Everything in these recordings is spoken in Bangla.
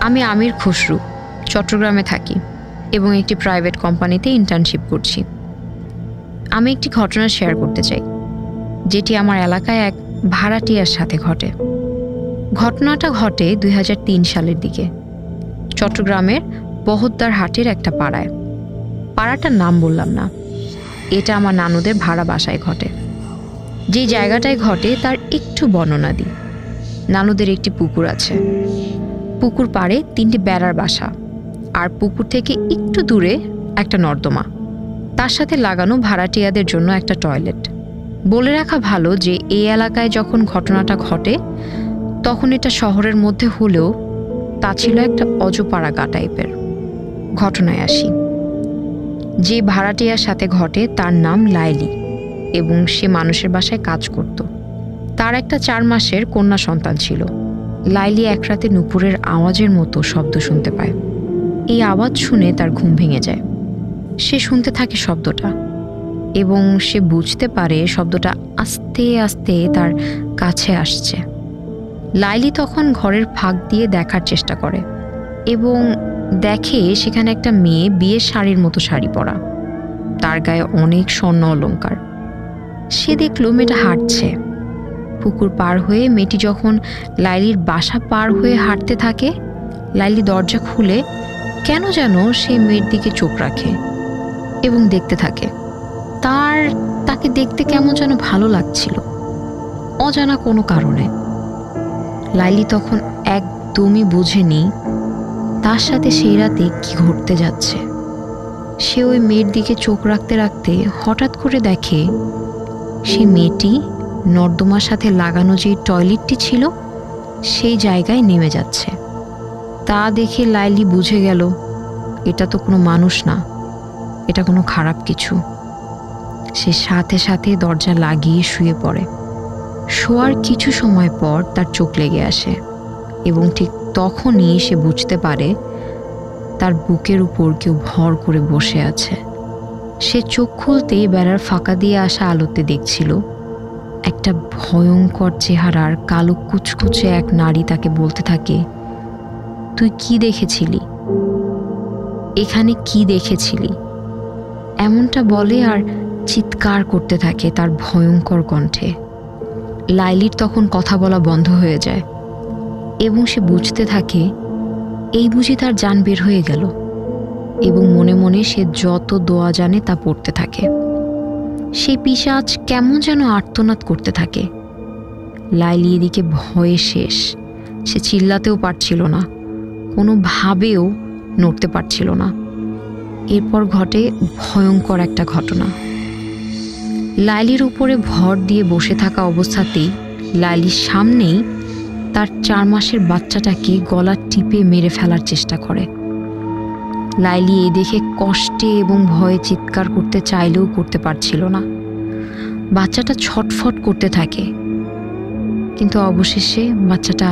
আমি আমির খসরু, চট্টগ্রামে থাকি এবং একটি প্রাইভেট কোম্পানিতে ইন্টার্নশিপ করছি। আমি একটি ঘটনা শেয়ার করতে চাই, যেটি আমার এলাকায় এক ভাড়াটিয়ার সাথে ঘটে। ঘটনাটা ঘটে 2003 সালের দিকে চট্টগ্রামের বহদ্দার হাটের একটা পাড়ায়। পাড়াটার নাম বললাম না, এটা আমার নানুদের ভাড়া বাসায় ঘটে। যে জায়গাটায় ঘটে তার একটু বর্ণনা দিই। নানুদের একটি পুকুর আছে, পুকুর পাড়ে 3টি বেড়ার বাসা, আর পুকুর থেকে একটু দূরে একটা নর্দমা, তার সাথে লাগানো ভাড়াটিয়াদের জন্য একটা টয়লেট। বলে রাখা ভালো যে এই এলাকায় যখন ঘটনাটা ঘটে তখন এটা শহরের মধ্যে হলেও তা ছিল একটা অজপাড়া গা টাইপের। ঘটনায় আসি। যে ভাড়াটিয়ার সাথে ঘটে তার নাম লাইলি এবং সে মানুষের বাসায় কাজ করত। তার একটা 4 মাসের কন্যা সন্তান ছিল। লাইলি এক রাতে নুপুরের আওয়াজের মতো শব্দ শুনতে পায়। এই আওয়াজ শুনে তার ঘুম ভেঙে যায়। সে শুনতে থাকে শব্দটা এবং সে বুঝতে পারে শব্দটা আস্তে আস্তে তার কাছে আসছে। লাইলি তখন ঘরের ফাঁক দিয়ে দেখার চেষ্টা করে এবং দেখে সেখানে একটা মেয়ে বিয়ের শাড়ির মতো শাড়ি পরা, তার গায়ে অনেক স্বর্ণ অলংকার। সে দেখল মেয়েটা হাঁটছে। পুকুর পার হয়ে মেয়েটি যখন লাইলির বাসা পার হয়ে হাঁটতে থাকে, লাইলি দরজা খুলে কেন যেন সেই মেয়ের দিকে চোখ রাখে এবং দেখতে থাকে। তাকে দেখতে কেমন যেন ভালো লাগছিল, অজানা কোনো কারণে। লাইলি তখন একদমই বোঝেনি তার সাথে সেই রাতে কি ঘটতে যাচ্ছে। সে ওই মেয়ের দিকে চোখ রাখতে রাখতে হঠাৎ করে দেখে সেই মেয়েটি নর্দমার সাথে লাগানো যে টয়লেটটি ছিল সেই জায়গায় নেমে যাচ্ছে। তা দেখে লাইলি বুঝে গেল এটা তো কোনো মানুষ না, এটা কোনো খারাপ কিছু। সে সাথে সাথে দরজা লাগিয়ে শুয়ে পড়ে। শোয়ার কিছু সময় পর তার চোখ লেগে আসে এবং ঠিক তখনই সে বুঝতে পারে তার বুকের উপর কেউ ভর করে বসে আছে। সে চোখ খুলতেই বেড়ার ফাঁকা দিয়ে আসা আলোতে দেখছিল একটা ভয়ঙ্কর চেহারার কালো কুচকুচে এক নারী তাকে বলতে থাকে, তুই কি দেখেছিলি? এখানে কি দেখেছিলি? এমনটা বলে আর চিৎকার করতে থাকে তার ভয়ঙ্কর কণ্ঠে। লাইলির তখন কথা বলা বন্ধ হয়ে যায় এবং সে বুঝতে থাকে এই বুঝি তার জান বের হয়ে গেল, এবং মনে মনে সে যত দোয়া জানে তা পড়তে থাকে। সেই পিশাচ কেমন যেন আর্তনাদ করতে থাকে। লাইলি এদিকে ভয়ে শেষ। সে চিল্লাতেও পারছিল না, কোনোভাবেও নড়তে পারছিল না। এরপর ঘটে ভয়ঙ্কর একটা ঘটনা। লাইলির উপরে ভর দিয়ে বসে থাকা অবস্থাতেই লাইলির সামনেই তার 4 মাসের বাচ্চাটাকে গলা টিপে মেরে ফেলার চেষ্টা করে। লাইলি এই দেখে কষ্টে এবং ভয়ে চিৎকার করতে চাইলেও করতে পারছিল না। বাচ্চাটা ছটফট করতে থাকে, কিন্তু অবশেষে বাচ্চাটা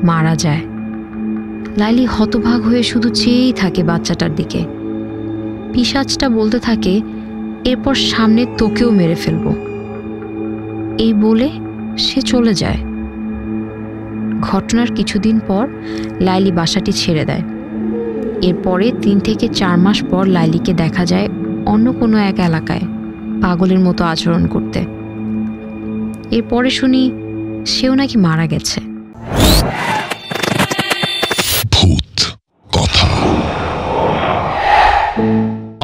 মারা যায়। লাইলি হতভাগ হয়ে শুধু চেয়েই থাকে বাচ্চাটার দিকে। পিশাচটা বলতে থাকে, এরপর সামনে তোকেও মেরে ফেলবো। এই বলে সে চলে যায়। ঘটনার কিছুদিন পর লাইলি বাসাটি ছেড়ে দেয়। এরপরে 3 থেকে 4 মাস পর লাইলিকে দেখা যায় অন্য কোনো এক এলাকায় পাগলের মতো আচরণ করতে। এরপরে শুনি সেও নাকি মারা গেছে। ভূত কথা।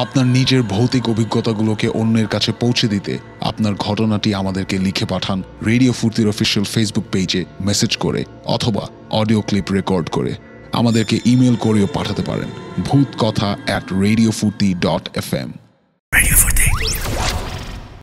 আপনার নিজের ভৌতিক অভিজ্ঞতাগুলোকে অন্যের কাছে পৌঁছে দিতে আপনার ঘটনাটি আমাদেরকে লিখে পাঠান রেডিও ফুর্তির অফিসিয়াল ফেসবুক পেজে মেসেজ করে অথবা অডিও ক্লিপ রেকর্ড করে। আমাদেরকে ইমেল করেও পাঠাতে পারেন ভূতকথা@radiofurti.fm।